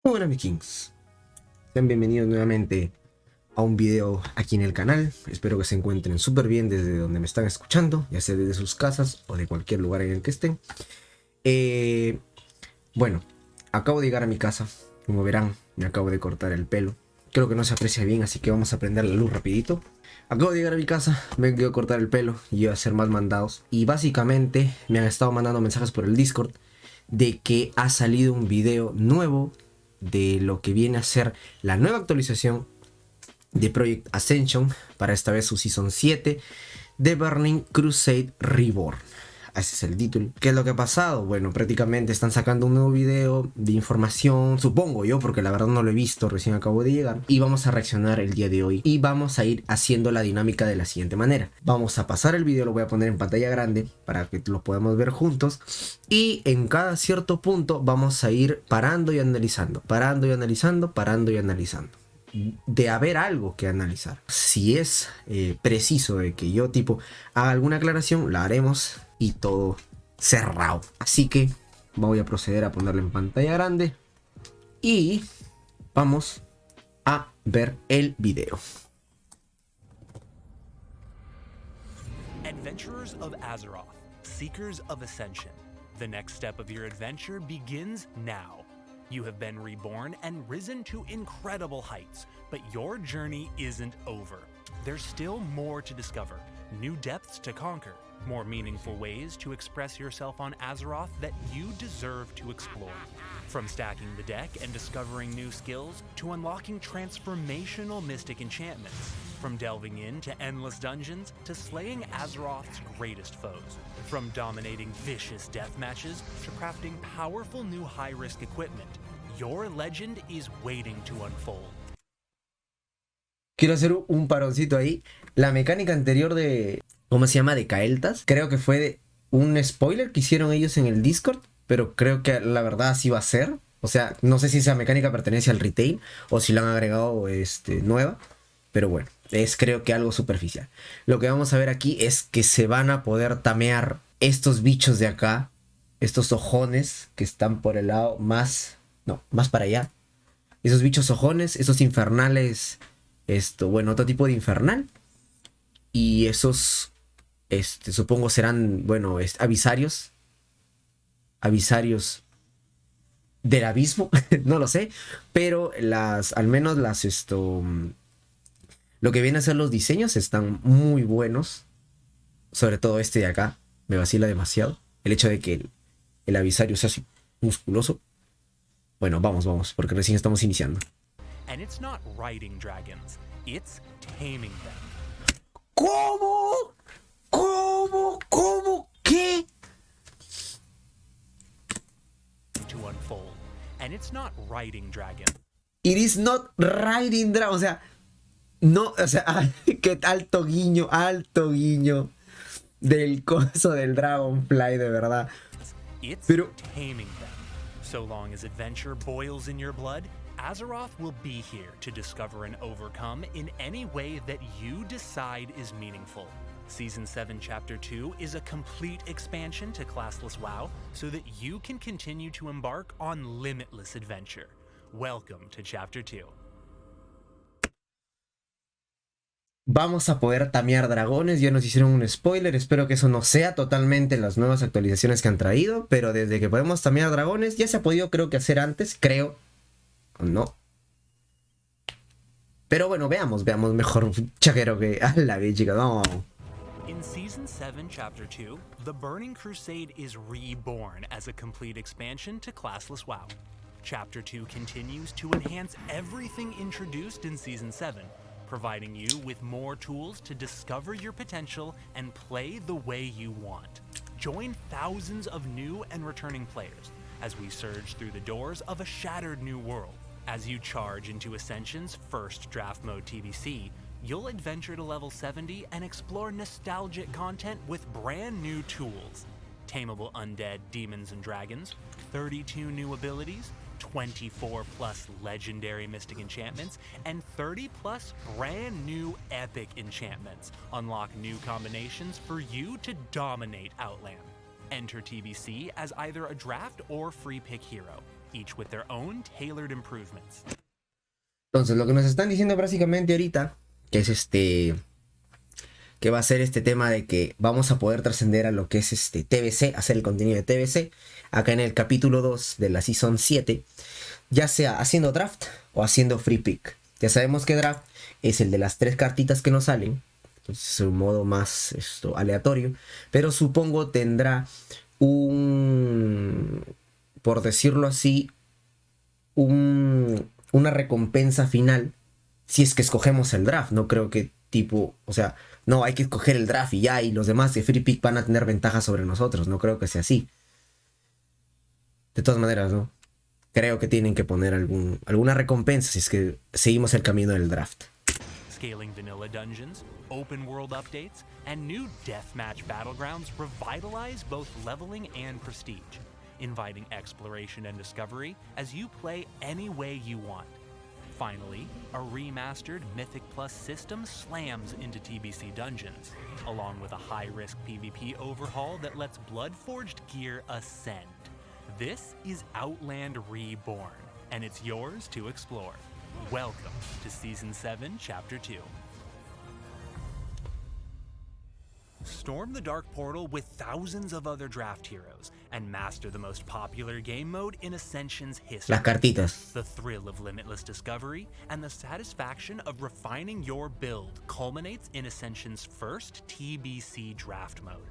Muy buenas, mis kings. Sean bienvenidos nuevamente a un video aquí en el canal. Espero que se encuentren súper bien desde donde me están escuchando, ya sea desde sus casas o de cualquier lugar en el que estén. Bueno, acabo de llegar a mi casa. Como verán, me acabo de cortar el pelo. Creo que no se aprecia bien, así que vamos a prender la luz rapidito. Acabo de llegar a mi casa, me he querido cortar el pelo y a hacer más mandados. Y básicamente me han estado mandando mensajes por el Discord de que ha salido un video nuevo de lo que viene a ser la nueva actualización de Project Ascension, para esta vez su Season 7 de Burning Crusade Reborn. Ese es el título. ¿Qué es lo que ha pasado? Bueno, prácticamente están sacando un nuevo video de información, supongo yo, porque la verdad no lo he visto, recién acabo de llegar. Y vamos a reaccionar el día de hoy. Y vamos a ir haciendo la dinámica de la siguiente manera. Vamos a pasar el video, lo voy a poner en pantalla grande para que lo podamos ver juntos. Y en cada cierto punto vamos a ir parando y analizando, parando y analizando, parando y analizando. De haber algo que analizar. Si es preciso de que yo tipo haga alguna aclaración, la haremos y todo cerrado. Así que voy a proceder a ponerlo en pantalla grande y vamos a ver el video. Adventurers of Azeroth, seekers of Ascension. The next step of your adventure begins now. You have been reborn and risen to incredible heights, but your journey isn't over. There's still more to discover, new depths to conquer, more meaningful ways to express yourself on Azeroth that you deserve to explore. From stacking the deck and discovering new skills, to unlocking transformational mystic enchantments. From delving into endless dungeons, to slaying Azeroth's greatest foes. From dominating vicious death matches, to crafting powerful new high-risk equipment. Your legend is waiting to unfold. Quiero hacer un paroncito ahí. La mecánica anterior de... ¿cómo se llama? De Caeltas. Creo que fue de un spoiler que hicieron ellos en el Discord, pero creo que la verdad así va a ser. O sea, no sé si esa mecánica pertenece al retail o si la han agregado nueva, pero bueno, es creo que algo superficial. Lo que vamos a ver aquí es que se van a poder tamear estos bichos de acá, estos ojones que están por el lado más... no, más para allá. Esos bichos ojones, esos infernales, bueno, otro tipo de infernal. Y esos, supongo serán, bueno, avisarios. Avisarios del abismo, no lo sé. Pero al menos lo que viene a ser los diseños están muy buenos. Sobre todo este de acá, me vacila demasiado. El hecho de que el avisario sea así musculoso. Bueno, vamos, porque recién estamos iniciando. And it's not riding dragons, it's taming them. ¿Cómo? ¿Qué? To unfold. And it's not riding dragon. It is not riding dragon. O sea, no, o sea, qué alto guiño del coso del Dragonfly, de verdad. It's Pero taming them. So long as adventure boils in your blood, Azeroth will be here to discover and overcome in any way that you decide is meaningful. Season 7 Chapter 2 is a complete expansion to classless WoW so that you can continue to embark on limitless adventure. Welcome to Chapter 2. vamos a poder tamear dragones. Ya nos hicieron un spoiler. Espero que eso no sea totalmente las nuevas actualizaciones que han traído. Pero desde que podemos tamear dragones, ya se ha podido, creo que hacer antes. Creo. O no. Pero bueno, veamos mejor. Chaquero que... a la vez, chicas, vamos. In Season 7, Chapter 2, the Burning Crusade is reborn as a complete expansion to classless WoW. Chapter 2 continues to enhance everything introduced in Season 7, providing you with more tools to discover your potential and play the way you want. Join thousands of new and returning players as we surge through the doors of a shattered new world. As you charge into Ascension's first draft mode TBC, you'll adventure to level 70 and explore nostalgic content with brand new tools. Tameable undead demons and dragons, 32 new abilities, 24 plus legendary mystic enchantments, and 30 plus brand new epic enchantments unlock new combinations for you to dominate Outland. Enter TBC as either a draft or free pick hero. each with their own tailored improvements. Entonces, lo que nos están diciendo básicamente ahorita, que es que va a ser este tema de que vamos a poder trascender a lo que es TBC, hacer el contenido de TBC, acá en el capítulo 2 de la Season 7, ya sea haciendo draft o haciendo free pick. Ya sabemos que draft es el de las 3 cartitas que nos salen, entonces es un modo más aleatorio, pero supongo tendrá por decirlo así, una recompensa final si es que escogemos el draft. No creo que tipo, o sea, no, hay que escoger el draft y ya, y los demás de free pick van a tener ventaja sobre nosotros. No creo que sea así. De todas maneras, ¿no? Creo que tienen que poner alguna recompensa si es que seguimos el camino del draft. Scaling vanilla dungeons, open world updates, and new deathmatch battlegrounds revitalize both leveling and prestige, inviting exploration and discovery as you play any way you want. Finally, a remastered Mythic Plus system slams into TBC dungeons, along with a high-risk PvP overhaul that lets blood-forged gear ascend. This is Outland Reborn, and it's yours to explore. Welcome to Season 7, Chapter 2. Storm the Dark Portal with thousands of other draft heroes and master the most popular game mode in Ascension's history. Las cartitas. The thrill of limitless discovery and the satisfaction of refining your build culminates in Ascension's first TBC draft mode.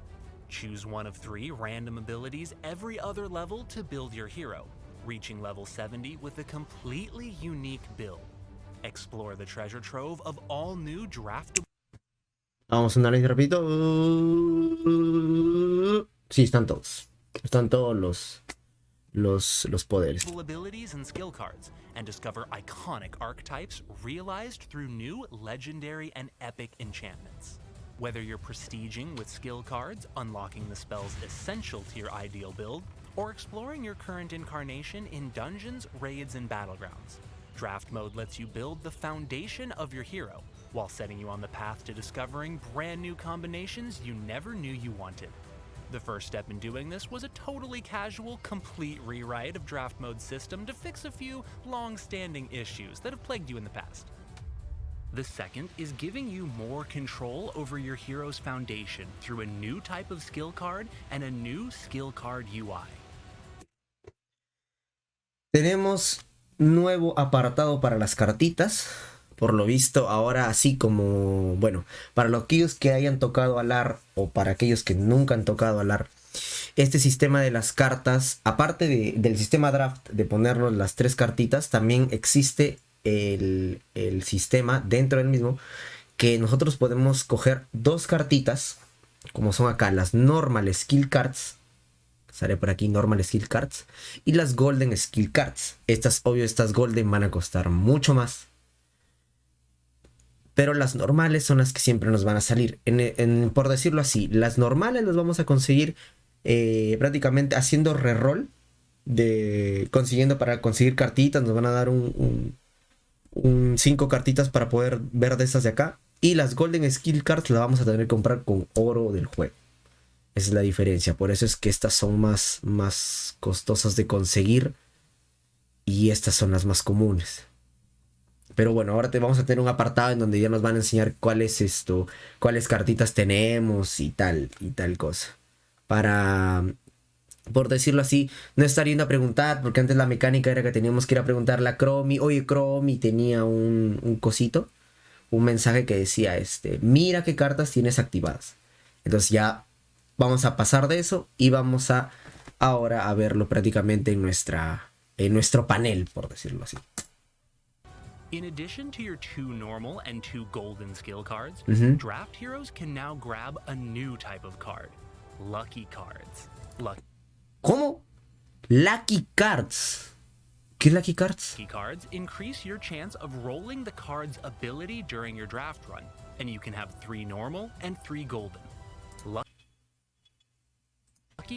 Choose one of 3 random abilities every other level to build your hero, reaching level 70 with a completely unique build. Explore the treasure trove of all new draft. Vamos a analizar rapidito. Sí, están todos. Están todos los poderes. Abilities and skill cards, and discover iconic archetypes realized through new legendary and epic enchantments. Whether you're prestiging with skill cards, unlocking the spells essential to your ideal build, or exploring your current incarnation in dungeons, raids, and battlegrounds, Draft Mode lets you build the foundation of your hero, while setting you on the path to discovering brand new combinations you never knew you wanted. The first step in doing this was a totally casual, complete rewrite of Draft Mode's system to fix a few long-standing issues that have plagued you in the past. The second is giving you more control over your hero's foundation through a new type of skill card and a new skill card UI. Tenemos nuevo apartado para las cartitas. Por lo visto, ahora así como, bueno, para aquellos que hayan tocado alar o para aquellos que nunca han tocado alar, este sistema de las cartas, aparte del sistema draft de ponernos las 3 cartitas, también existe el sistema dentro del mismo que nosotros podemos coger 2 cartitas, como son acá las normal skill cards. Sale por aquí normal skill cards y las golden skill cards. Estas golden van a costar mucho más, pero las normales son las que siempre nos van a salir. Por decirlo así, las normales las vamos a conseguir prácticamente haciendo reroll, para conseguir cartitas. Nos van a dar 5 cartitas para poder ver de estas de acá. Y las golden skill cards las vamos a tener que comprar con oro del juego. Esa es la diferencia. Por eso es que estas son más costosas de conseguir y estas son las más comunes. Pero bueno, ahora vamos a tener un apartado en donde ya nos van a enseñar cuáles cartitas tenemos y tal cosa. Por decirlo así, no estar yendo a preguntar, porque antes la mecánica era que teníamos que ir a preguntarle a Chromie. Oye, Chromie, tenía un cosito, un mensaje que decía, mira qué cartas tienes activadas. Entonces ya vamos a pasar de eso y vamos ahora a verlo prácticamente en nuestro panel, por decirlo así. In addition to your 2 normal and 2 golden skill cards, draft heroes can now grab a new type of card, Lucky Cards. ¿Cómo? Lucky Cards. ¿Qué Lucky Cards? Lucky Cards increase your chance of rolling the card's ability during your draft run, and you can have 3 normal and 3 golden. Lucky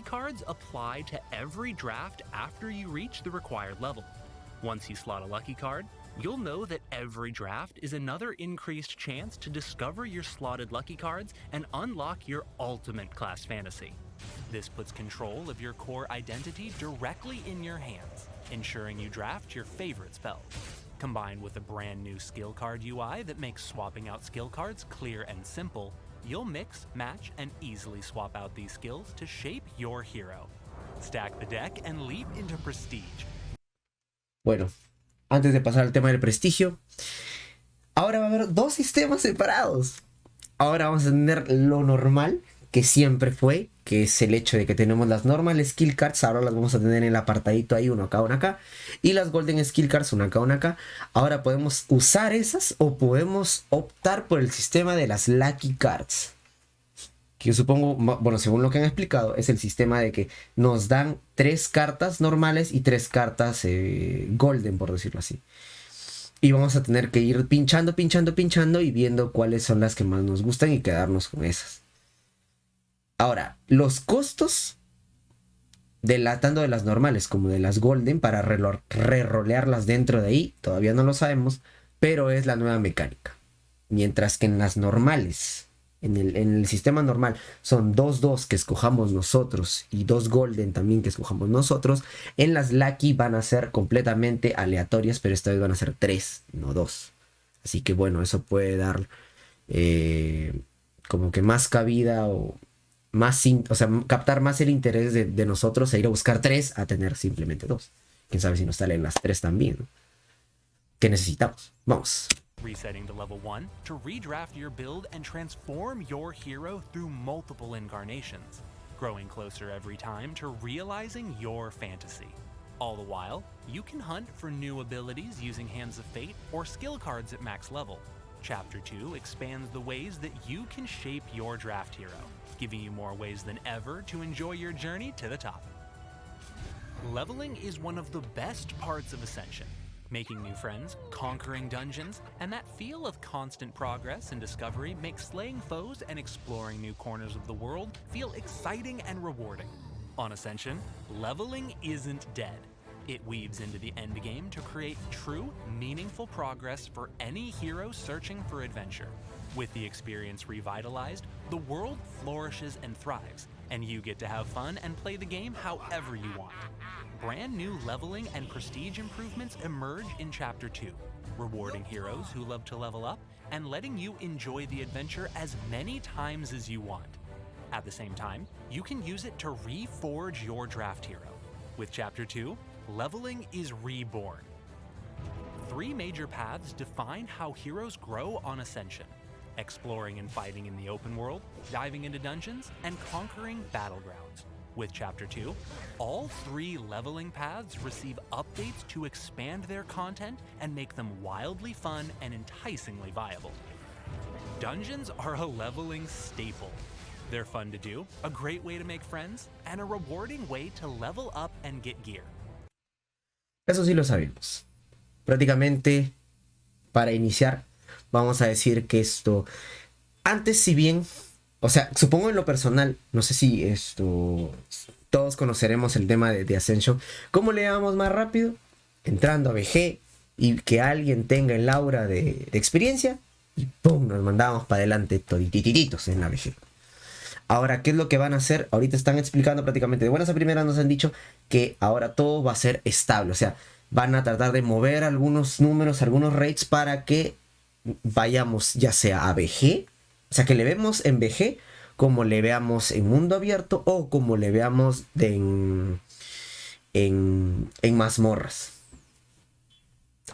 Cards apply to every draft after you reach the required level. Once you slot a Lucky Card, you'll know that every draft is another increased chance to discover your slotted Lucky Cards and unlock your ultimate class fantasy. This puts control of your core identity directly in your hands, ensuring you draft your favorite spells. Combined with a brand new skill card UI that makes swapping out skill cards clear and simple, you'll mix, match, and easily swap out these skills to shape your hero. Stack the deck and leap into prestige. Bueno, antes de pasar al tema del prestigio, ahora va a haber dos sistemas separados. Ahora vamos a tener lo normal, que siempre fue, que es el hecho de que tenemos las normal skill cards. Ahora las vamos a tener en el apartadito ahí, uno acá. Y las golden skill cards, una acá. Ahora podemos usar esas o podemos optar por el sistema de las LAKEY cards. Que yo supongo, bueno, según lo que han explicado, es el sistema de que nos dan 3 cartas normales y 3 cartas golden, por decirlo así. Y vamos a tener que ir pinchando y viendo cuáles son las que más nos gustan y quedarnos con esas. Ahora, los costos tanto de las normales como de las golden para re-rolearlas dentro de ahí, todavía no lo sabemos, pero es la nueva mecánica. Mientras que en las normales, en el sistema normal, son 2 que escojamos nosotros y 2 golden también que escojamos nosotros, en las LAKEY van a ser completamente aleatorias, pero esta vez van a ser 3, no 2. Así que bueno, eso puede dar como que más cabida o sea, captar más el interés de nosotros a ir a buscar 3 a tener simplemente 2. Quién sabe si nos salen las 3 también, ¿no? ¿Qué necesitamos? Vamos. Resetting to level 1 to redraft your build and transform your hero through multiple incarnations, growing closer every time to realizing your fantasy. All the while, you can hunt for new abilities using Hands of Fate or skill cards at max level. Chapter 2 expands the ways that you can shape your draft hero, giving you more ways than ever to enjoy your journey to the top. Leveling is one of the best parts of Ascension. Making new friends, conquering dungeons, and that feel of constant progress and discovery makes slaying foes and exploring new corners of the world feel exciting and rewarding. On Ascension, leveling isn't dead. It weaves into the endgame to create true, meaningful progress for any hero searching for adventure. With the experience revitalized, the world flourishes and thrives, and you get to have fun and play the game however you want. Brand new leveling and prestige improvements emerge in Chapter 2, rewarding heroes who love to level up and letting you enjoy the adventure as many times as you want. At the same time, you can use it to reforge your draft hero. With Chapter 2, leveling is reborn. 3 major paths define how heroes grow on Ascension: exploring and fighting in the open world, diving into dungeons, and conquering battlegrounds. With Chapter 2, all 3 leveling paths receive updates to expand their content and make them wildly fun and enticingly viable. Dungeons are a leveling staple. They're fun to do, a great way to make friends, and a rewarding way to level up and get gear. Eso sí lo sabemos. Prácticamente, para iniciar, vamos a decir que esto, antes si bien, o sea, supongo en lo personal, no sé si todos conoceremos el tema de Ascension. ¿Cómo le damos más rápido? Entrando a BG y que alguien tenga el aura de experiencia y ¡pum! Nos mandábamos para adelante toditititos en la BG. Ahora, ¿qué es lo que van a hacer? Ahorita están explicando prácticamente de buenas a primeras, nos han dicho que ahora todo va a ser estable. O sea, van a tratar de mover algunos números, algunos rates para que vayamos ya sea a BG, o sea, que le vemos en BG como le veamos en mundo abierto o como le veamos en mazmorras.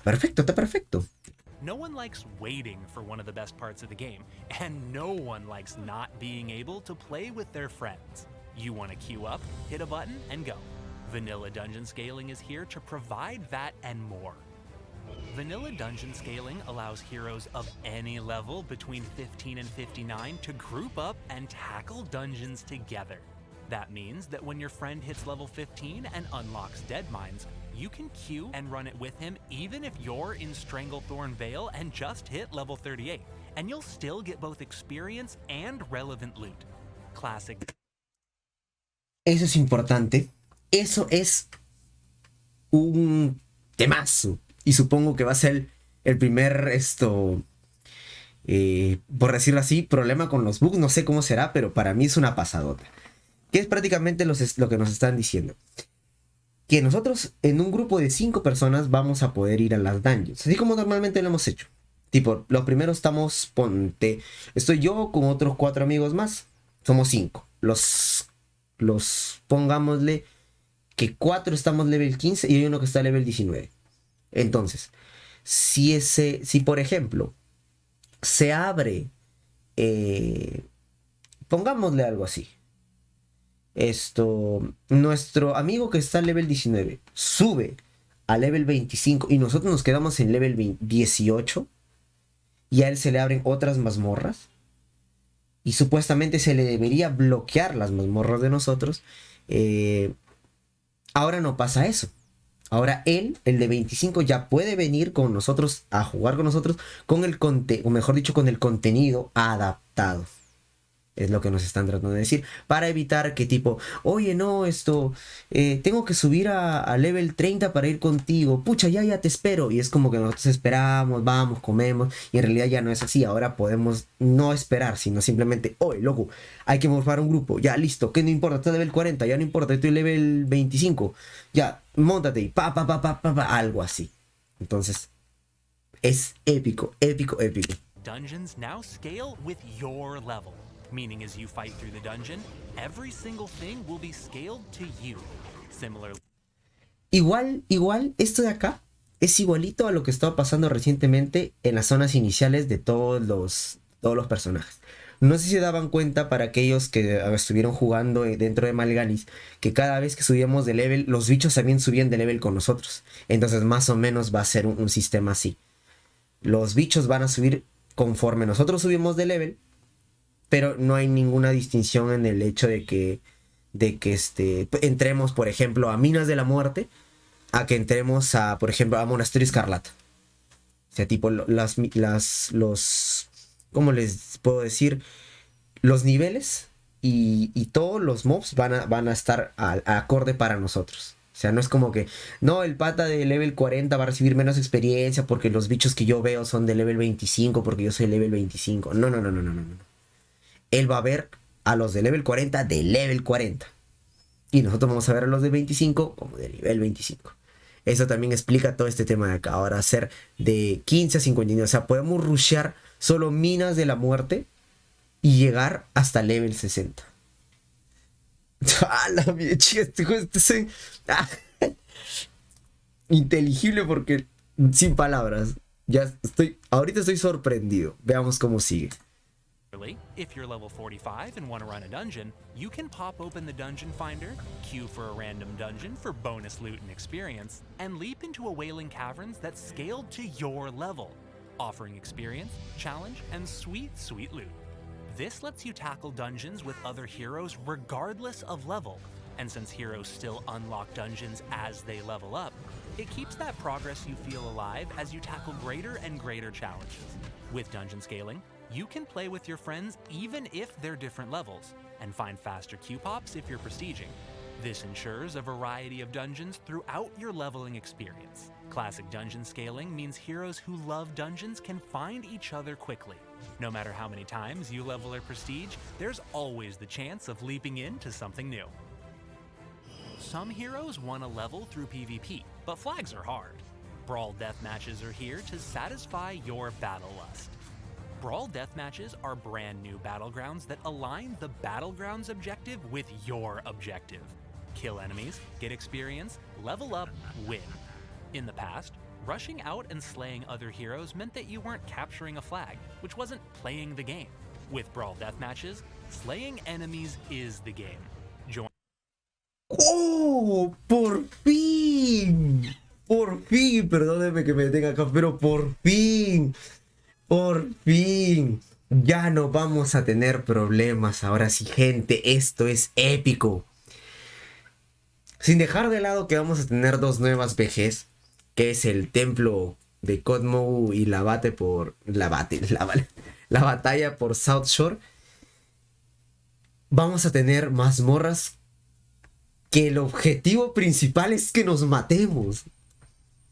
Perfecto, está perfecto. No one likes waiting for one of the best parts of the game, and no one likes not being able to play with their friends. You want to queue up, hit a button, and go. Vanilla Dungeon Scaling is here to provide that and more. Vanilla Dungeon Scaling allows heroes of any level between 15 and 59 to group up and tackle dungeons together. That means that when your friend hits level 15 and unlocks Deadmines, you can queue and run it with him even if you're in Stranglethorn Vale and just hit level 38, and you'll still get both experience and relevant loot. Classic. Eso es importante. Eso es un temazo. Y supongo que va a ser el primer, por decirlo así, problema con los bugs. No sé cómo será, pero para mí es una pasadota. Que es prácticamente lo que nos están diciendo. que nosotros en un grupo de 5 personas vamos a poder ir a las dungeons, así como normalmente lo hemos hecho. Tipo, los primeros estamos, ponte, estoy yo con otros 4 amigos más, somos 5. Los pongámosle que 4 estamos level 15 y hay uno que está level 19. Entonces, si por ejemplo se abre, pongámosle algo así. Nuestro amigo que está en level 19 sube a level 25 y nosotros nos quedamos en level 18 y a él se le abren otras mazmorras y supuestamente se le debería bloquear las mazmorras de nosotros. Ahora no pasa eso. Ahora él, el de 25, ya puede venir con nosotros a jugar con nosotros con el o mejor dicho, con el contenido adaptado. Es lo que nos están tratando de decir. Para evitar que tipo, oye, no, tengo que subir a level 30 para ir contigo. Pucha, ya te espero. Y es como que nosotros esperamos, vamos, comemos. Y en realidad ya no es así. Ahora podemos no esperar, sino simplemente, oye, loco, hay que morfar un grupo. Ya, listo, que no importa, estás level 40, ya no importa, estoy level 25. Ya, móntate y algo así. Entonces, es épico, épico, épico. Dungeons now scale with your level. Meaning as you fight through the dungeon, every single thing will be scaled to you. Similarly. Igual, esto de acá es igualito a lo que estaba pasando recientemente en las zonas iniciales de todos los personajes. No sé si se daban cuenta para aquellos que estuvieron jugando dentro de Mal'Ganis, que cada vez que subíamos de level, los bichos también subían de level con nosotros. Entonces más o menos va a ser un sistema así. Los bichos van a subir conforme nosotros subimos de level, pero no hay ninguna distinción en el hecho de que entremos, por ejemplo, a Minas de la Muerte, a que entremos a, por ejemplo, a Monasterio Escarlata. O sea, tipo, ¿cómo les puedo decir? Los niveles y todos los mobs van a estar acorde para nosotros. O sea, no es como que, no, el pata de level 40 va a recibir menos experiencia porque los bichos que yo veo son de level 25 porque yo soy level 25. No. Él va a ver a los de level 40 de level 40. Y nosotros vamos a ver a los de 25 como de nivel 25. Eso también explica todo este tema de acá. Ahora hacer de 15 a 59. O sea, podemos rushear solo Minas de la Muerte y llegar hasta level 60. ¡Hala, mi chica! Inteligible porque sin palabras. Ahorita estoy sorprendido. Veamos cómo sigue. If you're level 45 and want to run a dungeon, you can pop open the dungeon finder, queue for a random dungeon for bonus loot and experience, and leap into a wailing caverns that's scaled to your level, offering experience, challenge, and sweet, sweet loot. This lets you tackle dungeons with other heroes regardless of level, and since heroes still unlock dungeons as they level up, it keeps that progress you feel alive as you tackle greater and greater challenges. With dungeon scaling, you can play with your friends even if they're different levels, and find faster Q-pops if you're prestiging. This ensures a variety of dungeons throughout your leveling experience. Classic dungeon scaling means heroes who love dungeons can find each other quickly. No matter how many times you level or prestige, there's always the chance of leaping into something new. Some heroes want to level through PvP, but flags are hard. Brawl deathmatches are here to satisfy your battle lust. Brawl deathmatches are brand new battlegrounds that align the battlegrounds objective with your objective. Kill enemies, get experience, level up, win. In the past, rushing out and slaying other heroes meant that you weren't capturing a flag, which wasn't playing the game. With Brawl deathmatches, slaying enemies is the game. ¡Oh! ¡Por fin! ¡Por fin! Perdóneme que me detenga acá, pero ¡por fin! ¡Por fin! Ya no vamos a tener problemas. Ahora sí, gente, esto es épico. Sin dejar de lado que vamos a tener dos nuevas VGs, que es el templo de Cosmo y la batalla por South Shore. Vamos a tener mazmorras que el objetivo principal es que nos matemos.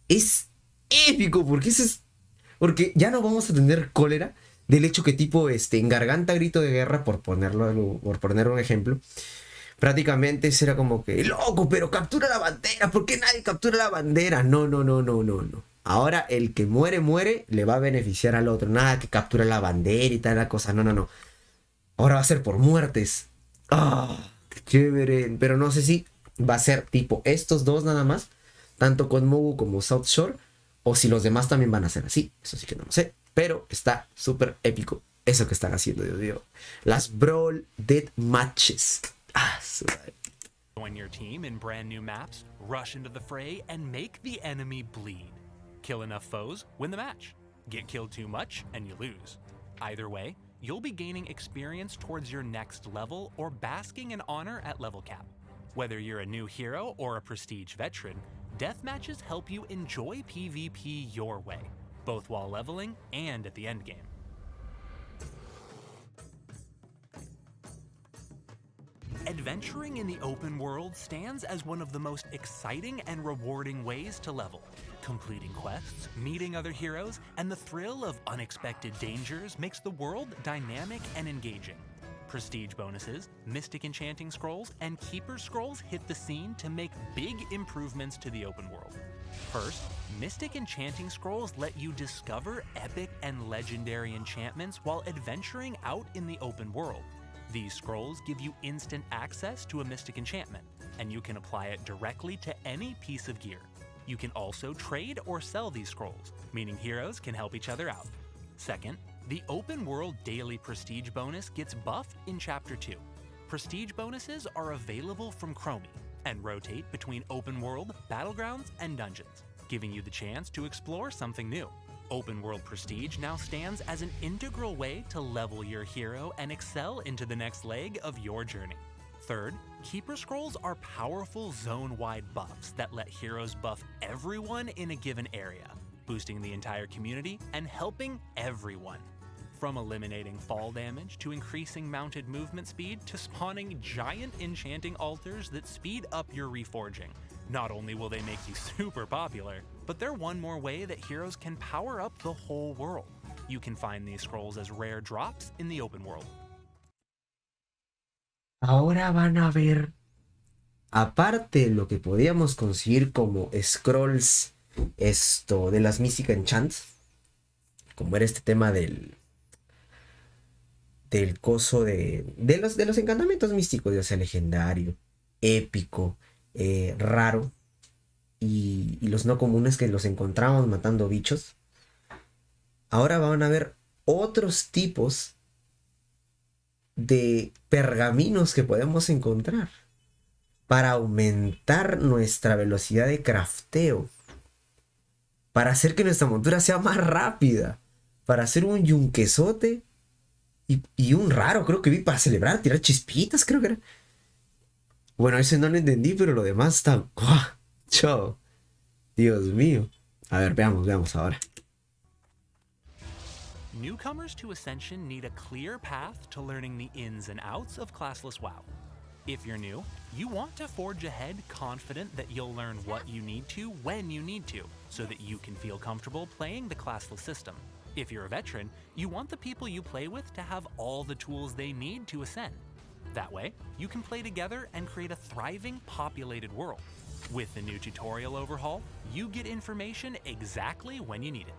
Es épico porque ya no vamos a tener cólera del hecho que tipo en Garganta Grito de Guerra, por poner un ejemplo, Prácticamente eso era como que, loco, pero captura la bandera, ¿por qué nadie captura la bandera? No, no, no, no, no, no. Ahora el que muere, muere, le va a beneficiar al otro. Nada que captura la bandera y tal la cosa, no, no, no. Ahora va a ser por muertes. ¡Ah! ¡Qué chévere! Pero no sé si va a ser tipo estos dos nada más, tanto con Mogu como South Shore, o si los demás también van a ser así. Eso sí que no lo sé. Pero está súper épico eso que están haciendo, Dios mío. Las Brawl Dead Matches. Ah, Join your team in brand new maps, rush into the fray, and make the enemy bleed. Kill enough foes, win the match. Get killed too much, and you lose. Either way, you'll be gaining experience towards your next level or basking in honor at level cap. Whether you're a new hero or a prestige veteran, deathmatches help you enjoy PvP your way, both while leveling and at the endgame. Adventuring in the open world stands as one of the most exciting and rewarding ways to level. Completing quests, meeting other heroes, and the thrill of unexpected dangers makes the world dynamic and engaging. Prestige bonuses, Mystic Enchanting Scrolls, and Keeper Scrolls hit the scene to make big improvements to the open world. First, Mystic Enchanting Scrolls let you discover epic and legendary enchantments while adventuring out in the open world. These scrolls give you instant access to a mystic enchantment, and you can apply it directly to any piece of gear. You can also trade or sell these scrolls, meaning heroes can help each other out. Second, the open world daily prestige bonus gets buffed in Chapter 2. Prestige bonuses are available from Chromie and rotate between open world, battlegrounds, and dungeons, giving you the chance to explore something new. Open world prestige now stands as an integral way to level your hero and excel into the next leg of your journey. Third, Keeper Scrolls are powerful zone-wide buffs that let heroes buff everyone in a given area, boosting the entire community and helping everyone. From eliminating fall damage to increasing mounted movement speed to spawning giant enchanting altars that speed up your reforging. Not only will they make you super popular, but they're one more way that heroes can power up the whole world. You can find these scrolls as rare drops in the open world. ahora van a ver, aparte de lo que podíamos conseguir como scrolls, esto de las Mystic Enchants, como era este tema del coso de los encantamientos místicos, ya sea legendario, épico, raro, y los no comunes que los encontramos matando bichos. Ahora van a ver otros tipos de pergaminos que podemos encontrar para aumentar nuestra velocidad de crafteo, para hacer que nuestra montura sea más rápida, para hacer un yunquesote y un raro, creo que vi para celebrar, tirar chispitas, creo que era. Bueno, ese no lo entendí, pero lo demás está... ¡Guau! ¡Chao! Dios mío. A ver, veamos ahora. Newcomers to Ascension need a clear path to learning the ins and outs of classless WoW. If you're new, you want to forge ahead confident that you'll learn what you need to when you need to, so that you can feel comfortable playing the classless system. If you're a veteran, you want the people you play with to have all the tools they need to ascend. That way, you can play together and create a thriving, populated world. With the new tutorial overhaul, you get information exactly when you need it.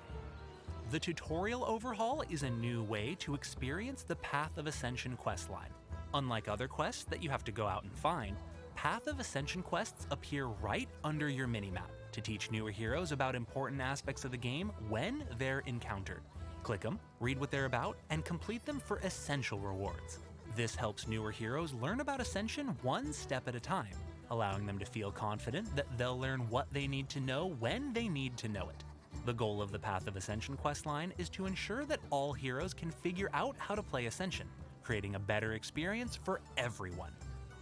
The tutorial overhaul is a new way to experience the Path of Ascension questline. Unlike other quests that you have to go out and find, Path of Ascension quests appear right under your minimap to teach newer heroes about important aspects of the game when they're encountered. Click them, read what they're about, and complete them for essential rewards. This helps newer heroes learn about Ascension one step at a time, allowing them to feel confident that they'll learn what they need to know when they need to know it. The goal of the Path of Ascension questline is to ensure that all heroes can figure out how to play Ascension, creating a better experience for everyone.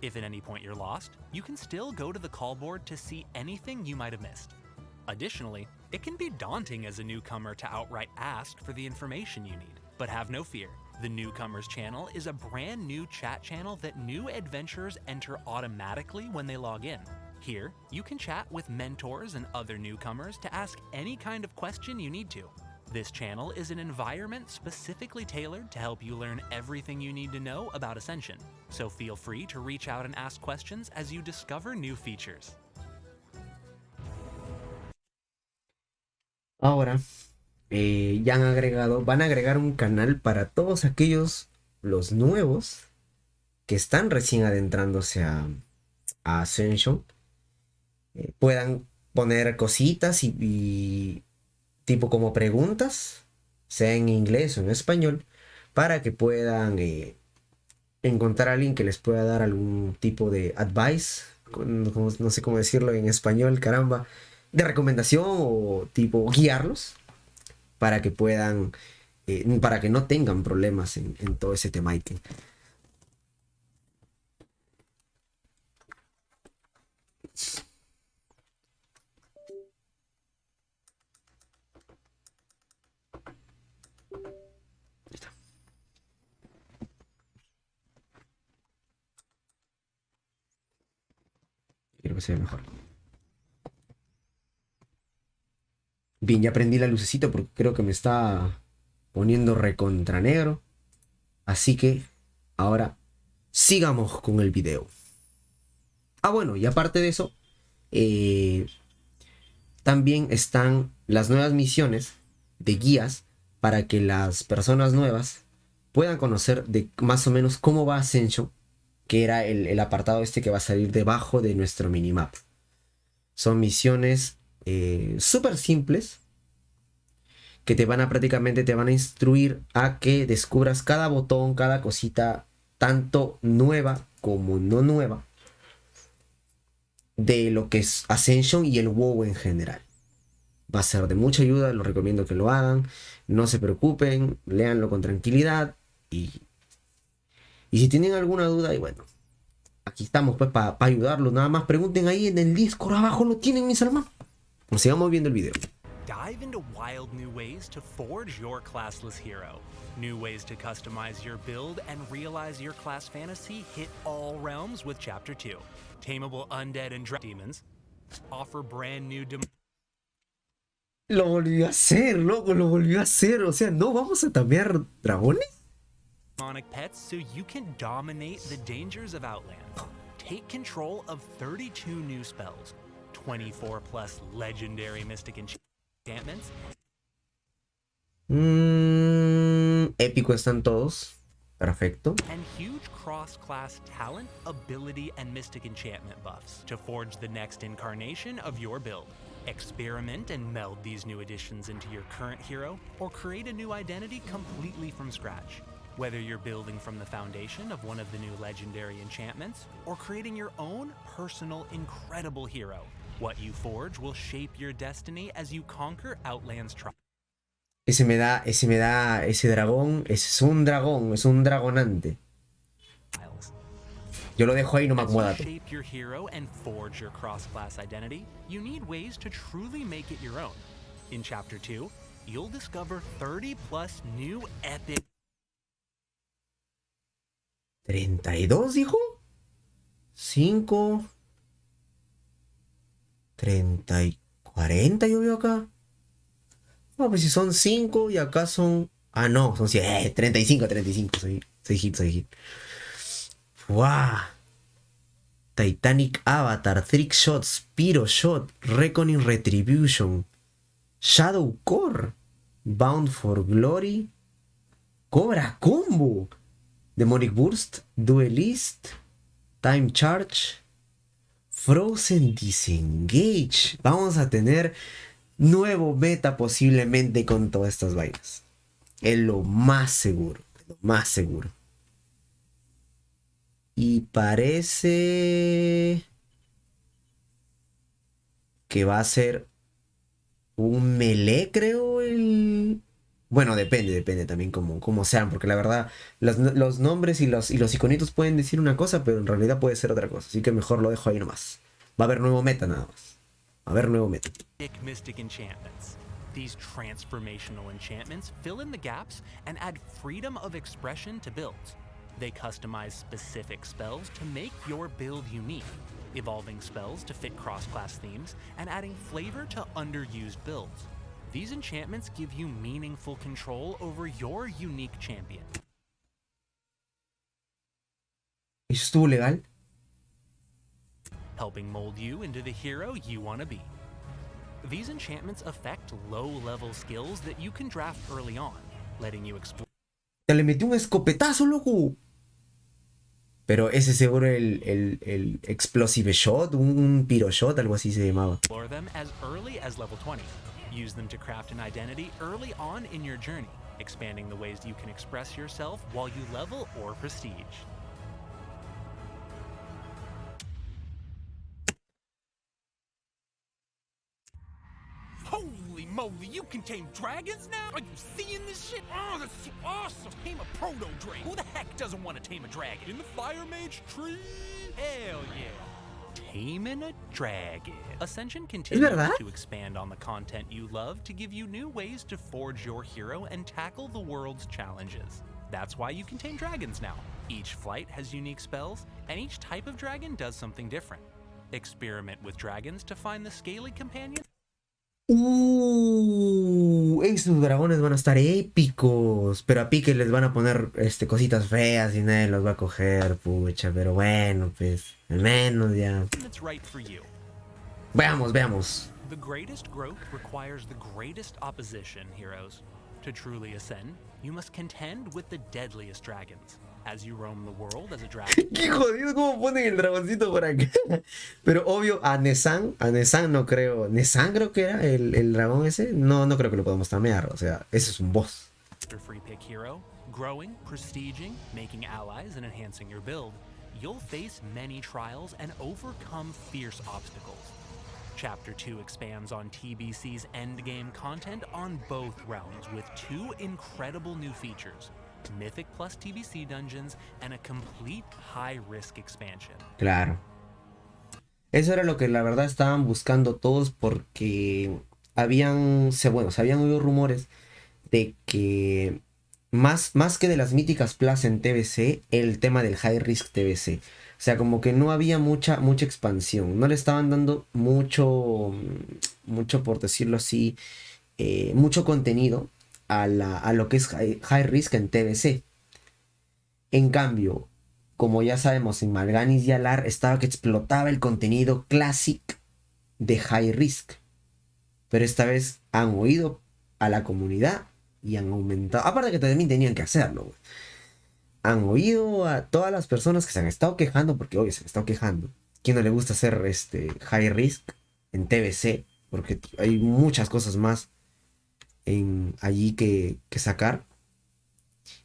If at any point you're lost, you can still go to the call board to see anything you might have missed. Additionally, it can be daunting as a newcomer to outright ask for the information you need, but have no fear. The Newcomers channel is a brand new chat channel that new adventurers enter automatically when they log in. Here, you can chat with mentors and other newcomers to ask any kind of question you need to. This channel is an environment specifically tailored to help you learn everything you need to know about Ascension. So feel free to reach out and ask questions as you discover new features. Ahora, van a agregar un canal para todos aquellos, los nuevos, que están recién adentrándose a Ascension, puedan poner cositas y tipo como preguntas, sea en inglés o en español, para que puedan encontrar a alguien que les pueda dar algún tipo de advice, no sé cómo decirlo en español, caramba, de recomendación o tipo guiarlos para que puedan, para que no tengan problemas en todo ese tema. Quiero que se vea mejor. Bien, ya prendí la lucecita porque creo que me está poniendo recontra negro. Así que ahora sigamos con el video. Ah, bueno, y aparte de eso, también están las nuevas misiones de guías para que las personas nuevas puedan conocer de más o menos cómo va Ascension, que era el apartado este que va a salir debajo de nuestro minimap. Son misiones súper simples que prácticamente te van a instruir a que descubras cada botón, cada cosita, tanto nueva como no nueva, de lo que es Ascension y el WoW en general. Va a ser de mucha ayuda, los recomiendo que lo hagan, no se preocupen, léanlo con tranquilidad y si tienen alguna duda, y bueno, aquí estamos pues para ayudarlos, nada más pregunten ahí en el Discord, abajo lo tienen mis hermanos. Pues sigamos viendo el video. Dive into wild new ways to forge your classless hero. New ways to customize your build and realize your class fantasy hit all realms with Chapter 2. Tameable undead and demons offer brand new Lo volvió a hacer, loco, lo volvió a hacer. O sea, ¿no vamos a tamear dragones? demonic pets so you can dominate the dangers of Outland. Take control of 32 new spells, 24 plus legendary mystic enchantments. Épico están todos. Perfecto. And huge cross-class talent, ability, and mystic enchantment buffs to forge the next incarnation of your build. Experiment and meld these new additions into your current hero, or create a new identity completely from scratch. Whether you're building from the foundation of one of the new legendary enchantments, or creating your own personal incredible hero, what you forge will shape your destiny as you conquer Outland's trials. Ese dragón, ese es un dragonante. Yo lo dejo ahí, no me acomoda. As you shape your hero and forge your cross-class identity, you need ways to truly make it your own. In Chapter 2, you'll discover 30 plus new epic 32, dijo. 5. 30 y 40 yo veo acá. No, pues si son 5 y acá son... Ah, no, son 35. Soy hit. ¡Wow! Titanic Avatar, Trick Shot, Spiro Shot, Reckoning Retribution, Shadow Core, Bound for Glory, Cobra Combo, Demonic Burst, Duelist, Time Charge, Frozen Disengage. Vamos a tener nuevo beta posiblemente con todas estas vainas. Es lo más seguro. Y parece que va a ser un melee, creo. Bueno, depende también como sean, porque la verdad los nombres y los iconitos pueden decir una cosa, pero en realidad puede ser otra cosa. Así que mejor lo dejo ahí nomás. Va a haber nuevo meta nada más. mystic enchantments. These transformational enchantments fill in the gaps and add freedom of expression to builds. They customize specific spells to make your build unique, evolving spells to fit cross-class themes and adding flavor to underused builds. These enchantments give you meaningful control over your unique champion. ¿Eso estuvo legal? Helping mold you into the hero you want to be. These enchantments affect low-level skills that you can draft early on, letting you explore Te le metió un escopetazo, loco. Pero ese seguro el explosive shot, un pyro shot, algo así se llamaba. them as early as level 20. Use them to craft an identity early on in your journey, expanding the ways you can express yourself while you level or prestige. Holy moly, you can tame dragons now? Are you seeing this shit? Oh, that's so awesome! Tame a proto-dragon. Who the heck doesn't want to tame a dragon? In the fire mage tree? Hell yeah. Taming a dragon. Ascension continues to expand on the content you love to give you new ways to forge your hero and tackle the world's challenges. That's why you can tame dragons now. Each flight has unique spells, and each type of dragon does something different. Experiment with dragons to find the scaly companion. Esos dragones van a estar épicos. Pero a Pique les van a poner cositas feas y nadie los va a coger, pucha. Pero bueno, pues, al menos ya. Veamos, veamos. The greatest growth requires the greatest opposition, heroes. To truly ascend, you must contend with the deadliest dragons. As you roam the world as a dragon. Qué jodido cómo ponen el dragoncito por acá. Pero obvio, a Nesan no creo. Nesan creo que era el dragón ese. No creo que lo podamos tamear. O sea, ese es un boss. Your free pick hero, growing, prestiging, making allies, and enhancing your build, you'll face many trials and overcome fierce obstacles. Chapter 2 expands on TBC's endgame content on both realms with 2 incredible new features. Mythic plus TBC dungeons and a complete high-risk expansion. Claro. Eso era lo que la verdad estaban buscando todos porque se habían oído rumores de que más que de las míticas plus en TBC, el tema del high risk TBC. O sea, como que no había mucha expansión. No le estaban dando mucho por decirlo así, mucho contenido a lo que es high risk en TBC. En cambio, como ya sabemos, en Mal'Ganis y Alar estaba que explotaba el contenido classic de high risk. Pero esta vez han oído a la comunidad y han aumentado. Aparte que también tenían que hacerlo, güey. Han oído a todas las personas que se han estado quejando, porque obvio se han estado quejando. ¿Quién no le gusta hacer high risk en TBC? Porque hay muchas cosas más allí que sacar.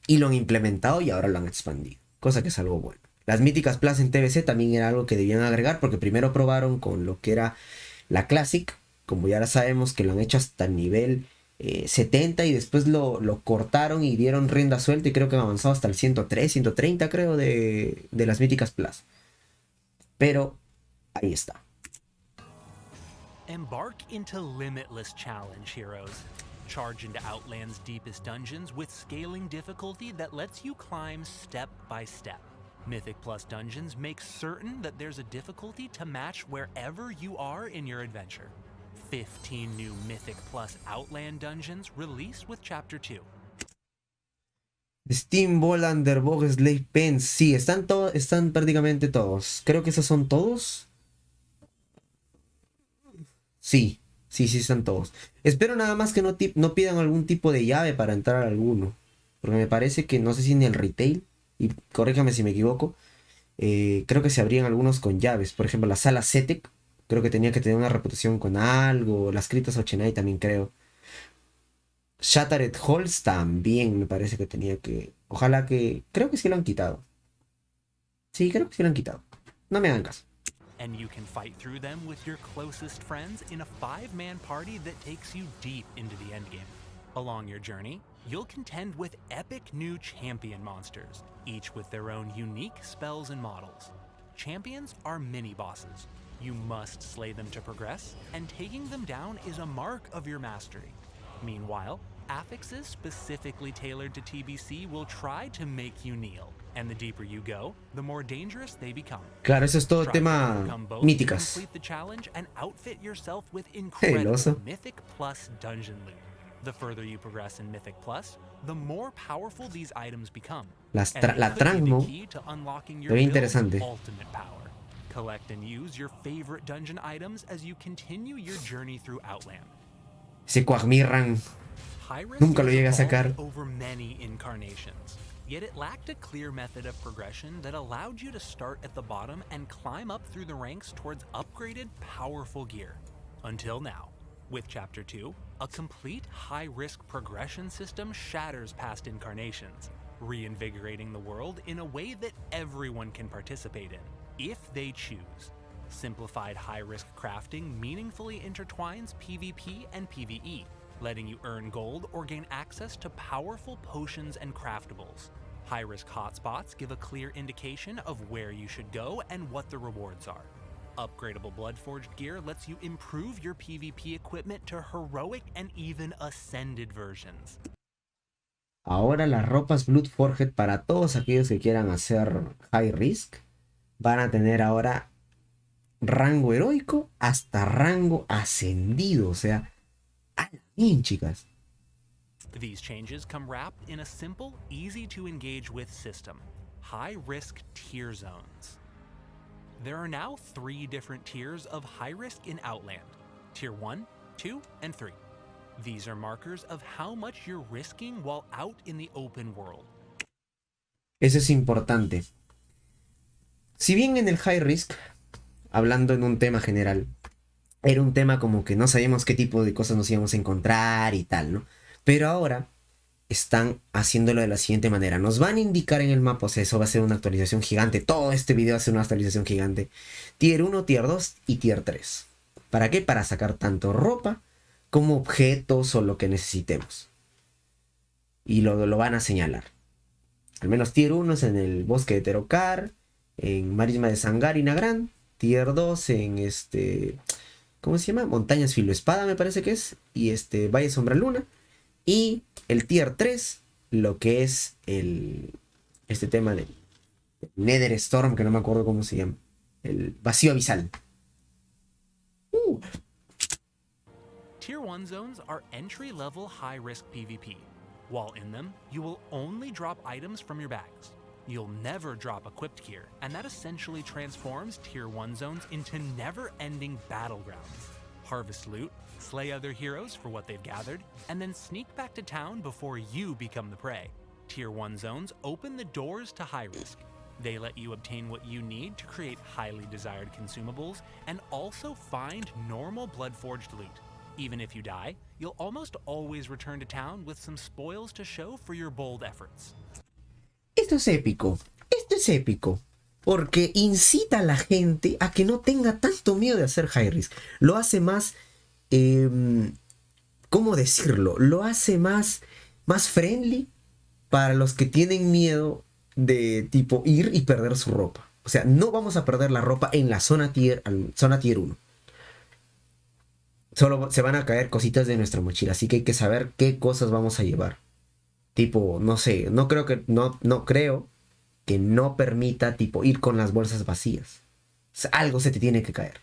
Y lo han implementado y ahora lo han expandido. Cosa que es algo bueno. Las míticas plus en TBC también era algo que debían agregar, porque primero probaron con lo que era la Classic. Como ya sabemos que lo han hecho hasta el nivel 70 y después lo cortaron y dieron rienda suelta y creo que han avanzado hasta el 103, 130 creo de las míticas plus. Pero ahí está. Embark into limitless challenge, heroes. Charge into Outland's deepest dungeons with scaling difficulty that lets you climb step by step. Mythic Plus dungeons make certain that there's a difficulty to match wherever you are in your adventure. 15 new Mythic Plus Outland dungeons released with Chapter 2. Steam Ball, Underbog, Slave Pen. Sí, están prácticamente todos. Creo que esos son todos. Sí, están todos. Espero nada más que no pidan algún tipo de llave para entrar a alguno. Porque me parece que no sé si en el retail, y corríjame si me equivoco, creo que se abrían algunos con llaves. Por ejemplo, la sala CETEC, creo que tenía que tener una reputación con algo. Las criptas Ochenai también creo. Shattered Halls también me parece que tenía que... Ojalá que... Creo que sí lo han quitado. Sí, creo que sí lo han quitado. No me hagan caso. And you can fight through them with your closest friends in a 5-man party that takes you deep into the endgame. Along your journey, you'll contend with epic new champion monsters, each with their own unique spells and models. Champions are mini-bosses. You must slay them to progress, and taking them down is a mark of your mastery. Meanwhile, affixes specifically tailored to TBC will try to make you kneel. And the deeper you go, the more dangerous they become. Claro, eso es todo tema míticas. Complete the challenge and outfit yourself with incredible Mythic Plus dungeon loot. The further you progress in Mythic Plus, the more powerful these items become. La And they could be Trangmo the key to unlocking your se ve build's interesante. ultimate power. Collect and use your favorite dungeon items as you continue your journey through Outland. Ese Quagmirran High-risk nunca lo was llegué a evolved sacar. over many incarnations, yet it lacked a clear method of progression that allowed you to start at the bottom and climb up through the ranks towards upgraded, powerful gear. Until now. With Chapter 2, a complete high-risk progression system shatters past incarnations, reinvigorating the world in a way that everyone can participate in, if they choose. Simplified high-risk crafting meaningfully intertwines PvP and PvE, letting you earn gold or gain access to powerful potions and craftables. High-risk hotspots give a clear indication of where you should go and what the rewards are. Upgradable Bloodforged gear lets you improve your PvP equipment to heroic and even ascended versions. Ahora las ropas Bloodforged para todos aquellos que quieran hacer high risk van a tener ahora rango heroico hasta rango ascendido. O sea, bien, chicas. These changes come wrapped in a simple, easy to engage with system: high-risk tier zones. There are now 3 different tiers of high risk in Outland: Tier 1, 2, and 3. These are markers of how much you're risking while out in the open world. Eso es importante. Si bien en el high risk, hablando en un tema general, era un tema como que no sabíamos qué tipo de cosas nos íbamos a encontrar y tal, ¿no? Pero ahora están haciéndolo de la siguiente manera. Nos van a indicar en el mapa, o sea, eso va a ser una actualización gigante. Todo este video va a ser una actualización gigante. Tier 1, Tier 2 y Tier 3. ¿Para qué? Para sacar tanto ropa como objetos o lo que necesitemos. Y lo van a señalar. Al menos Tier 1 es en el bosque de Terocar, en Marisma de Sangar y Nagrán. Tier 2 en ¿cómo se llama? Montañas Filoespada me parece que es. Y Valle Sombra Luna. Y el Tier 3, lo que es este tema de Nether Storm, que no me acuerdo cómo se llama. El vacío abisal. Tier 1 zones are entry-level high-risk PvP. While in them, you will only drop items from your bags. You'll never drop equipped gear, and that essentially transforms Tier 1 zones into never-ending battlegrounds. Harvest loot, slay other heroes for what they've gathered, and then sneak back to town before you become the prey. Tier 1 zones open the doors to high risk. They let you obtain what you need to create highly desired consumables and also find normal Bloodforged loot. Even if you die, you'll almost always return to town with some spoils to show for your bold efforts. Esto es épico. Esto es épico. Porque incita a la gente a que no tenga tanto miedo de hacer high risk. Lo hace más... ¿cómo decirlo? Lo hace más friendly para los que tienen miedo de tipo ir y perder su ropa. O sea, no vamos a perder la ropa en la zona tier 1. Solo se van a caer cositas de nuestra mochila. Así que hay que saber qué cosas vamos a llevar. Tipo, no sé, no creo que no permita tipo ir con las bolsas vacías. O sea, algo se te tiene que caer.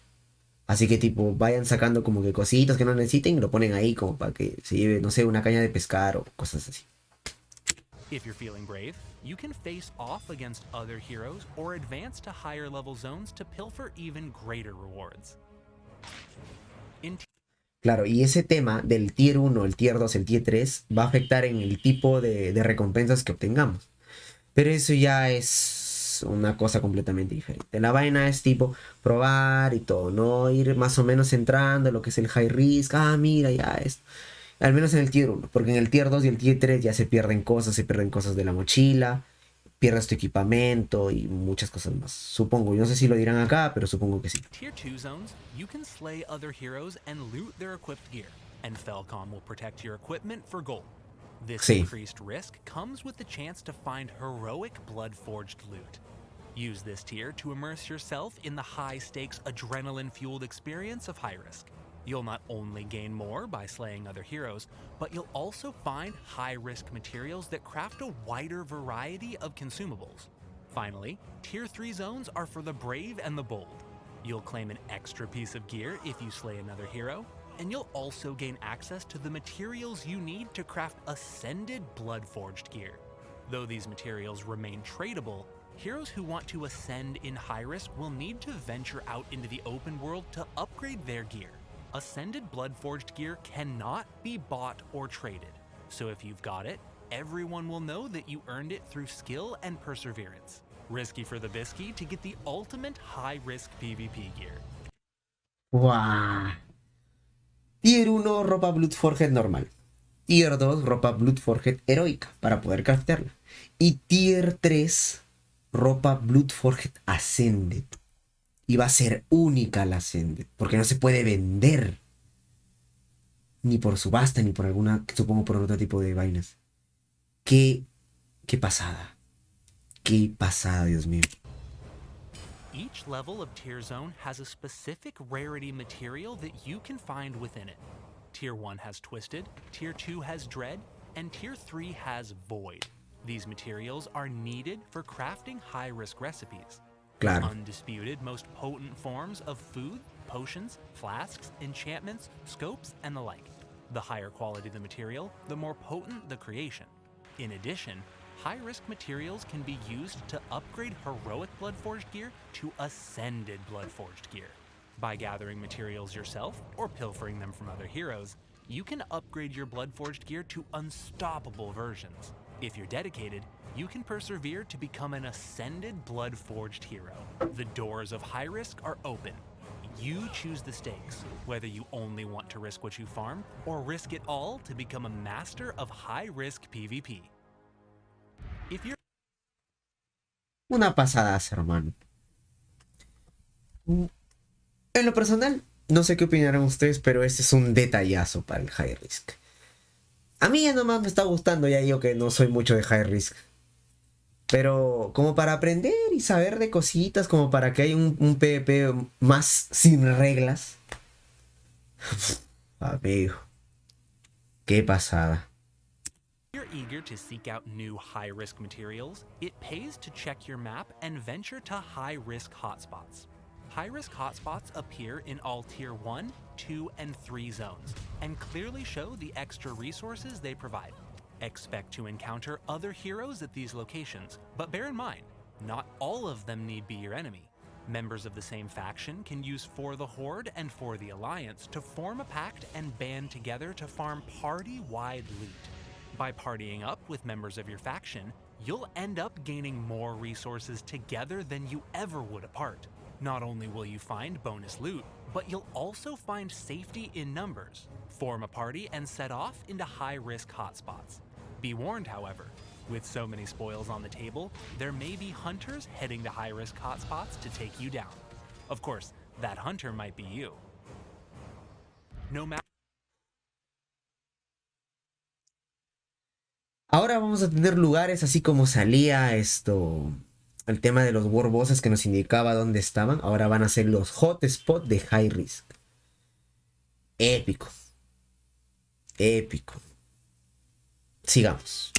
Así que tipo, vayan sacando como que cositas que no necesiten y lo ponen ahí como para que se lleve, no sé, una caña de pescar o cosas así. If you're feeling brave, you can face off against other heroes or advance to higher level zones to pilfer even greater rewards. Claro, y ese tema del Tier 1, el Tier 2, el Tier 3 va a afectar en el tipo de recompensas que obtengamos. Pero eso ya es una cosa completamente diferente. La vaina es tipo probar y todo, no ir más o menos entrando en lo que es el high risk. Ah, mira, ya esto. Al menos en el Tier 1, porque en el Tier 2 y el Tier 3 ya se pierden cosas de la mochila, pierdes tu equipamiento y muchas cosas más. Supongo, yo no sé si lo dirán acá, pero supongo que sí. Tier 2 zones, you can slay other heroes and loot their equipped gear, and Felcom will protect your equipment for gold. This increased risk comes with the chance to find heroic Bloodforged loot. Use this tier to immerse yourself in the high-stakes, adrenaline-fueled experience of high risk. You'll not only gain more by slaying other heroes, but you'll also find high-risk materials that craft a wider variety of consumables. Finally, Tier 3 zones are for the brave and the bold. You'll claim an extra piece of gear if you slay another hero, and you'll also gain access to the materials you need to craft Ascended Bloodforged gear. Though these materials remain tradable, heroes who want to ascend in high risk will need to venture out into the open world to upgrade their gear. Ascended Bloodforged gear cannot be bought or traded, so if you've got it, everyone will know that you earned it through skill and perseverance. Risky for the bisky to get the ultimate high-risk PvP gear. ¡Wow! Tier 1, ropa Bloodforged normal. Tier 2, ropa Bloodforged heroica, para poder craftearla. Y Tier 3, ropa Bloodforged Ascended. Y va a ser única la Ascended, porque no se puede vender. Ni por subasta, ni por alguna, supongo por otro tipo de vainas. Qué pasada. Qué pasada, Dios mío. Each level of Tier Zone has a specific rarity material that you can find within it. Tier 1 has Twisted, Tier 2 has Dread, and Tier 3 has Void. These materials are needed for crafting high-risk recipes. Claro. Undisputed, most potent forms of food, potions, flasks, enchantments, scopes, and the like. The higher quality the material, the more potent the creation. In addition, high-risk materials can be used to upgrade heroic Bloodforged gear to Ascended Bloodforged gear. By gathering materials yourself, or pilfering them from other heroes, you can upgrade your Bloodforged gear to unstoppable versions. If you're dedicated, you can persevere to become an Ascended Bloodforged hero. The doors of high risk are open. You choose the stakes, whether you only want to risk what you farm, or risk it all to become a master of high-risk PvP. If you're Una pasada, hermano. En lo personal, no sé qué opinarán ustedes, pero este es un detallazo para el high risk. A mí ya nomás me está gustando, ya yo que no soy mucho de high risk. Pero como para aprender y saber de cositas, como para que haya un PvP más sin reglas. Amigo, qué pasada. If you're eager to seek out new high-risk materials, it pays to check your map and venture to high-risk hotspots. High-risk hotspots appear in all Tier 1, 2, and 3 zones, and clearly show the extra resources they provide. Expect to encounter other heroes at these locations, but bear in mind, not all of them need be your enemy. Members of the same faction can use For the Horde and For the Alliance to form a pact and band together to farm party-wide loot. By partying up with members of your faction, you'll end up gaining more resources together than you ever would apart. Not only will you find bonus loot, but you'll also find safety in numbers. Form a party and set off into high-risk hotspots. Be warned, however, with so many spoils on the table, there may be hunters heading to high-risk hotspots to take you down. Of course, that hunter might be you. No matter. Ahora vamos a tener lugares así como salía el tema de los war bosses que nos indicaba dónde estaban. Ahora van a ser los hotspot de high risk. Épico. Épico. Sigamos.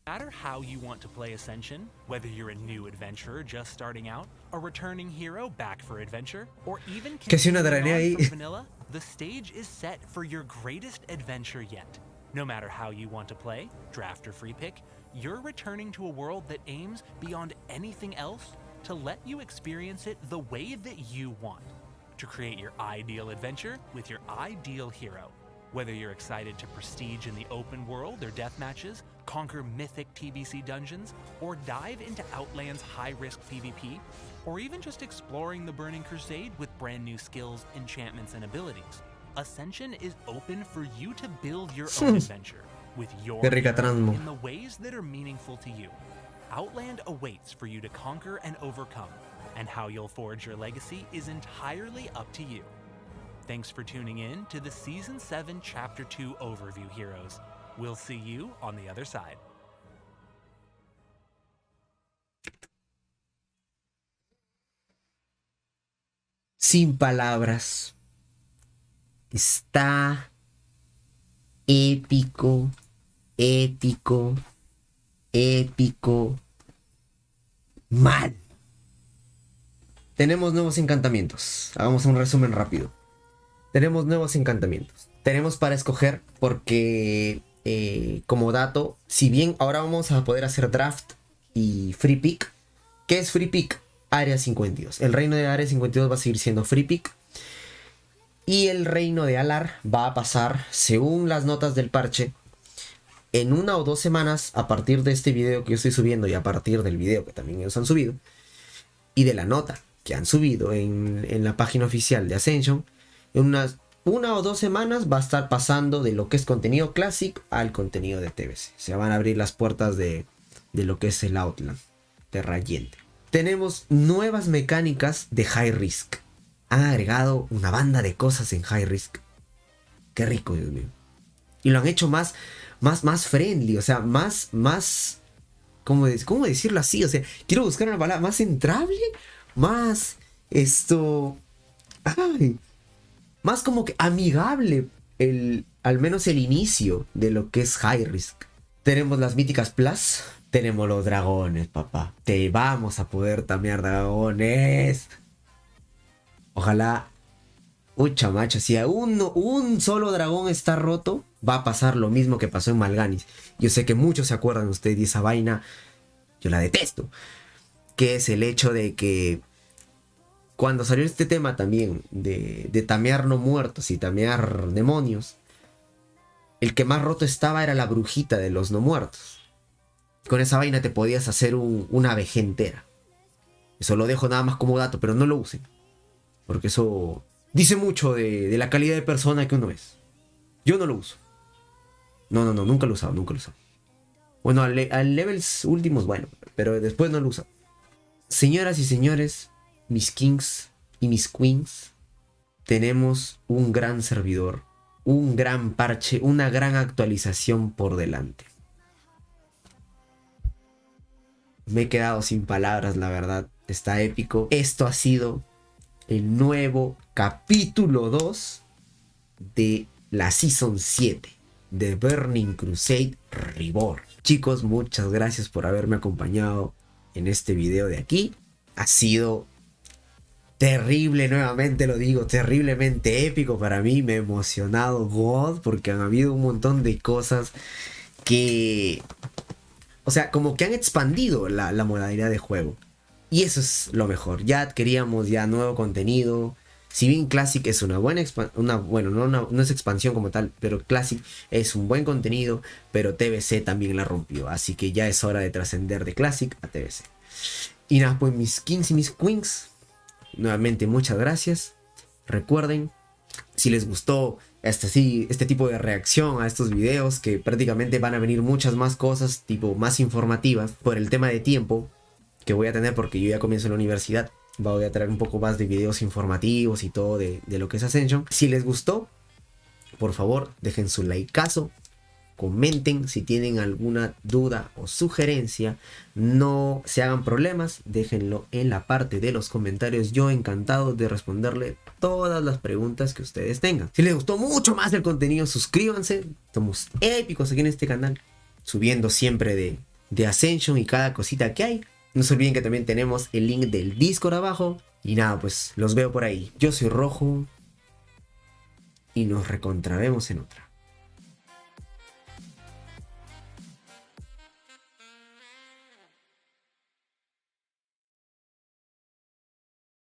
No matter how you want to play Ascension, whether you're a new adventurer just starting out, a returning hero back for adventure, or even Que si una continuing draneé on ahí. from vanilla, the stage is set for your greatest adventure yet. No matter how you want to play, draft or free pick, you're returning to a world that aims beyond anything else to let you experience it the way that you want. To create your ideal adventure with your ideal hero. Whether you're excited to prestige in the open world or death matches, conquer mythic TBC dungeons, or dive into Outland's high-risk PvP, or even just exploring the Burning Crusade with brand new skills, enchantments, and abilities, Ascension is open for you to build your own adventure with your Qué rica hero transmo. in the ways that are meaningful to you. Outland awaits for you to conquer and overcome, and how you'll forge your legacy is entirely up to you. Thanks for tuning in to the Season 7 Chapter 2 Overview, heroes. We'll see you on the other side. Sin palabras. Está épico, épico, épico. Mal. Tenemos nuevos encantamientos. Hagamos un resumen rápido. tenemos nuevos encantamientos. Tenemos para escoger porque, como dato, si bien ahora vamos a poder hacer draft y free pick. ¿Qué es free pick? Área 52. El reino de Área 52 va a seguir siendo free pick. Y el reino de Alar va a pasar, según las notas del parche, en 1 o 2 semanas, a partir de este video que yo estoy subiendo y a partir del video que también ellos han subido, y de la nota que han subido en la página oficial de Ascension, en unas 1 o 2 semanas va a estar pasando de lo que es contenido Classic al contenido de TBC. Se van a abrir las puertas de lo que es el Outland, Terrayente. Tenemos nuevas mecánicas de High Risk. Han agregado una banda de cosas en High Risk. Qué rico, Dios mío. Y lo han hecho más friendly, o sea, más ¿cómo decirlo así? O sea, quiero buscar una palabra más entrable, más más como que amigable, al menos el inicio de lo que es High Risk. Tenemos las míticas Plus, tenemos los dragones, papá. Te vamos a poder tamear dragones. Ojalá. Ucha, macho, si un solo dragón está roto, va a pasar lo mismo que pasó en Mal'Ganis. Yo sé que muchos se acuerdan de ustedes de esa vaina. Yo la detesto. Que es el hecho de que cuando salió este tema también de tamear no muertos y tamear demonios, el que más roto estaba era la brujita de los no muertos. Con esa vaina te podías hacer una abeja entera. Eso lo dejo nada más como dato, pero no lo usen. Porque eso dice mucho de la calidad de persona que uno es. Yo no lo uso. No, nunca lo he usado, Bueno, al levels últimos, bueno, pero después no lo uso. Señoras y señores, mis kings y mis queens, tenemos un gran servidor, un gran parche, una gran actualización por delante. Me he quedado sin palabras, la verdad. Está épico. Esto ha sido el nuevo capítulo 2 de la Season 7 de Burning Crusade Reborn. Chicos, muchas gracias por haberme acompañado en este video de aquí. Ha sido terrible, nuevamente lo digo, terriblemente épico para mí. Me he emocionado God porque han habido un montón de cosas que, o sea, como que han expandido la modalidad de juego. Y eso es lo mejor. Ya queríamos nuevo contenido. Si bien Classic es una buena no es expansión como tal, pero Classic es un buen contenido, pero TBC también la rompió. Así que ya es hora de trascender de Classic a TBC. Y nada, pues mis kings y mis queens, nuevamente muchas gracias. Recuerden, si les gustó este tipo de reacción a estos videos, que prácticamente van a venir muchas más cosas, tipo más informativas, por el tema de tiempo que voy a tener, porque yo ya comienzo la universidad. Voy a traer un poco más de videos informativos y todo de lo que es Ascension. Si les gustó, por favor, dejen su likeazo. Comenten si tienen alguna duda o sugerencia. No se hagan problemas, déjenlo en la parte de los comentarios. Yo encantado de responderle todas las preguntas que ustedes tengan. Si les gustó mucho más el contenido, suscríbanse. Somos épicos aquí en este canal, subiendo siempre de Ascension y cada cosita que hay. No se olviden que también tenemos el link del Discord abajo. Y nada, pues los veo por ahí. Yo soy Rojo y nos recontravemos en otra.